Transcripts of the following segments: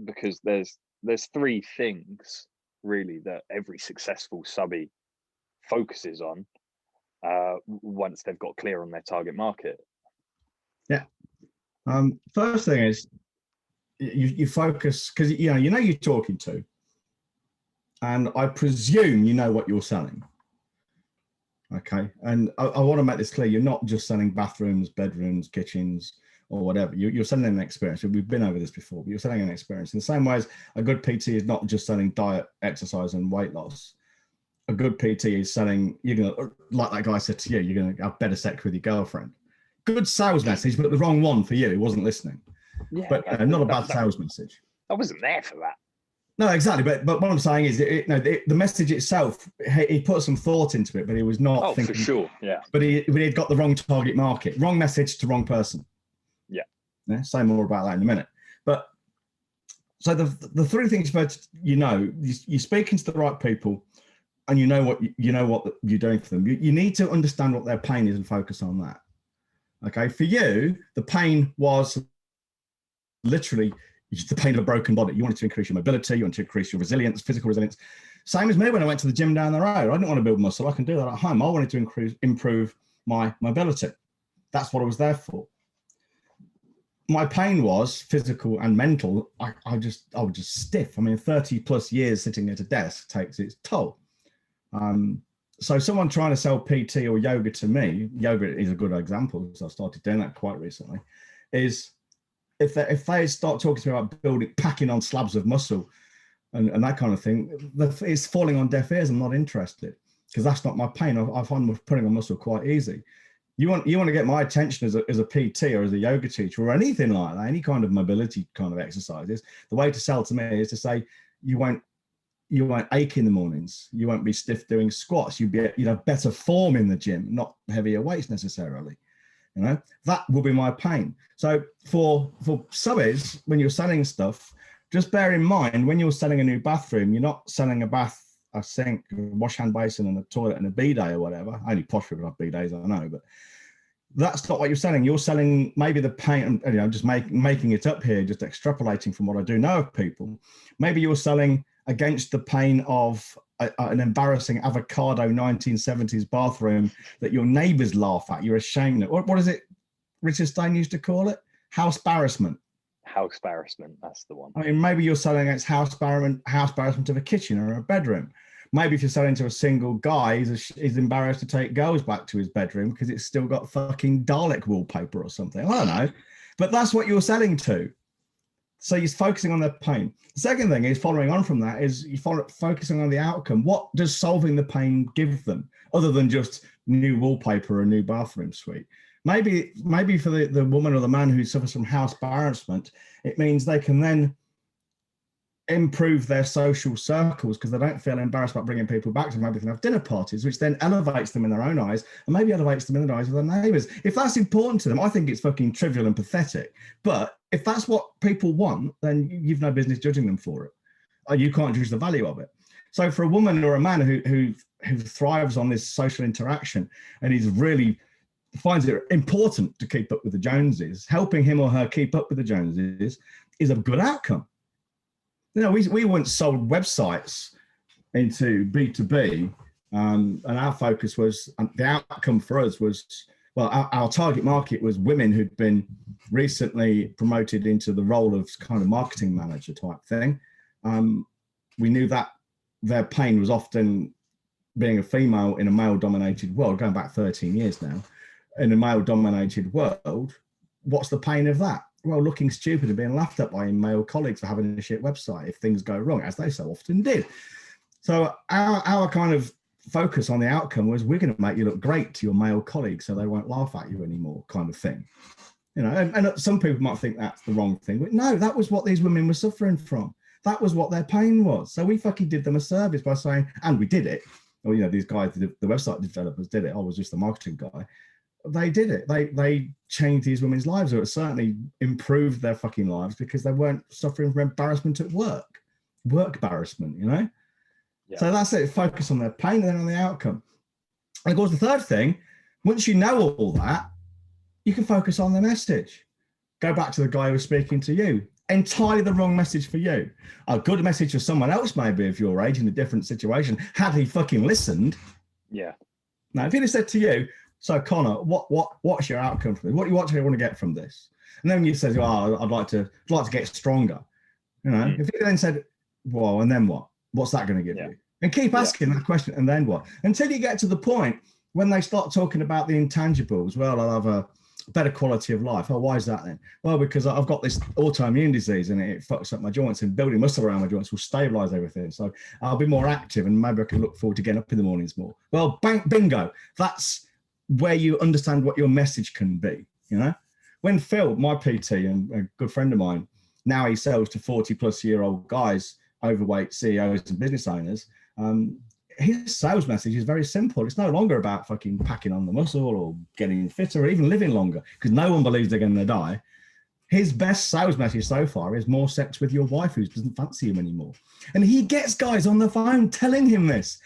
because there's three things really that every successful subbie focuses on once they've got clear on their target market. Yeah. First thing is you focus, because you know you're talking to, and I presume you know what you're selling. Okay, and I want to make this clear: you're not just selling bathrooms, bedrooms, kitchens, or whatever. You're selling an experience. We've been over this before, but you're selling an experience. In the same way as a good PT is not just selling diet, exercise, and weight loss. A good PT is selling, you're gonna, like that guy said to you, you're gonna have better sex with your girlfriend. Good sales message, but the wrong one for you. He wasn't listening. Yeah, but not a bad sales message. I wasn't there for that. No, exactly. But what I'm saying is, the message itself, he put some thought into it, but he was not thinking. For sure, yeah. But he had got the wrong target market, wrong message to wrong person. Yeah. Say more about that in a minute. But so the three things about you're speaking to the right people, and you know what you're doing for them. You need to understand what their pain is and focus on that. Okay, for you, the pain was literally the pain of a broken body. You wanted to increase your mobility, you wanted to increase your resilience, physical resilience. Same as me when I went to the gym down the road. I didn't want to build muscle. I can do that at home. I wanted to improve my mobility. That's what I was there for. My pain was physical and mental. I was just stiff. I mean, 30 plus years sitting at a desk takes its toll. So someone trying to sell PT or yoga to me, yoga is a good example because I've started doing that quite recently, is if they start talking to me about packing on slabs of muscle and that kind of thing, it's falling on deaf ears. I'm not interested because that's not my pain. I find putting on muscle quite easy. You want to get my attention as a PT or as a yoga teacher or anything like that, any kind of mobility kind of exercises, the way to sell to me is to say you won't ache in the mornings. You won't be stiff doing squats. You'd have better form in the gym, not heavier weights necessarily. That will be my pain. So for subbies, when you're selling stuff, just bear in mind when you're selling a new bathroom, you're not selling a bath, a sink, a wash hand basin, and a toilet and a bidet or whatever. Only posh people have bidets, I know, but that's not what you're selling. You're selling maybe the pain. Just making it up here, just extrapolating from what I do know of people. Maybe you're selling against the pain of an embarrassing avocado 1970s bathroom that your neighbors laugh at. You're ashamed of. What is it Richard Stein used to call it? House-barrassment. House-barrassment, that's the one. I mean, maybe you're selling against house-barrassment of a kitchen or a bedroom. Maybe if you're selling to a single guy, he's embarrassed to take girls back to his bedroom because it's still got fucking Dalek wallpaper or something. I don't know. But that's what you're selling to. So you're focusing on their pain. The second thing is, following on from that, is focusing on the outcome. What does solving the pain give them, other than just new wallpaper or a new bathroom suite? Maybe for the woman or the man who suffers from house embarrassment, it means they can then improve their social circles because they don't feel embarrassed about bringing people back to them. Maybe they can have dinner parties, which then elevates them in their own eyes and maybe elevates them in the eyes of their neighbours. If that's important to them, I think it's fucking trivial and pathetic. But if that's what people want, then you've no business judging them for it. You can't judge the value of it. So for a woman or a man who thrives on this social interaction and he's really finds it important to keep up with the Joneses, helping him or her keep up with the Joneses is a good outcome. We once sold websites into B2B, and our focus was, and the outcome for us was, well, our target market was women who'd been recently promoted into the role of kind of marketing manager type thing. We knew that their pain was often being a female in a male-dominated world, going back 13 years now, in a male-dominated world. What's the pain of that? Well, looking stupid and being laughed at by male colleagues for having a shit website if things go wrong, as they so often did. So our kind of focus on the outcome was, we're going to make you look great to your male colleagues so they won't laugh at you anymore, kind of thing. And some people might think that's the wrong thing, but no, that was what these women were suffering from. That was what their pain was. So we fucking did them a service by saying, and we did it. Well, these guys, the website developers did it. I was just the marketing guy. They did it. They changed these women's lives, or it certainly improved their fucking lives because they weren't suffering from embarrassment at work embarrassment, Yeah. So that's it. Focus on their pain and then on the outcome. And of course, the third thing, once you know all that, you can focus on the message. Go back to the guy who was speaking to you. entirely the wrong message for you. A good message for someone else, maybe of your age in a different situation, had he fucking listened. Yeah. Now, if he'd have said to you, so Connor, what's your outcome from this? What do you want to get from this? And then you said, oh, I'd like to get stronger. You know, if he then said, well, and then what? What's that going to give you? And keep asking that question, and then what? Until you get to the point when they start talking about the intangibles. Well, I'll have a better quality of life. Oh, why is that then? Well, because I've got this autoimmune disease and it fucks up my joints, and building muscle around my joints will stabilize everything. So I'll be more active, and maybe I can look forward to getting up in the mornings more. Well, bingo. That's where you understand what your message can be, you know? When Phil, my PT and a good friend of mine, now he sells to 40-plus-year-old guys, overweight CEOs and business owners, his sales message is very simple. It's no longer about fucking packing on the muscle or getting fitter or even living longer, because no one believes they're going to die. His best sales message so far is more sex with your wife who doesn't fancy him anymore. And he gets guys on the phone telling him this.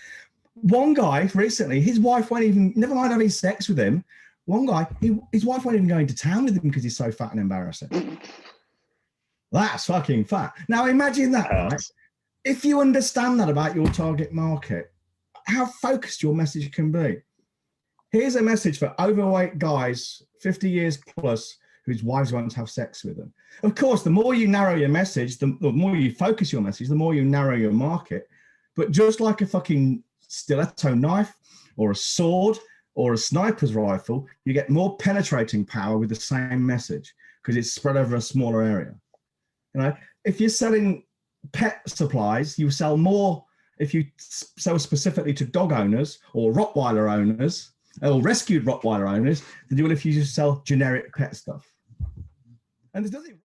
One guy recently, his wife won't even, never mind having sex with him, one guy, his wife won't even go into town with him because he's so fat and embarrassing. That's fucking fat. Now imagine that, right? If you understand that about your target market, how focused your message can be. Here's a message for overweight guys, 50 years plus, whose wives won't have sex with them. Of course, the more you narrow your message, the more you focus your message, the more you narrow your market. But just like a fucking stiletto knife or a sword or a sniper's rifle, you get more penetrating power with the same message because it's spread over a smaller area. You know, if you're selling pet supplies, you sell more if you sell specifically to dog owners or Rottweiler owners or rescued Rottweiler owners than you will if you just sell generic pet stuff. And there's nothing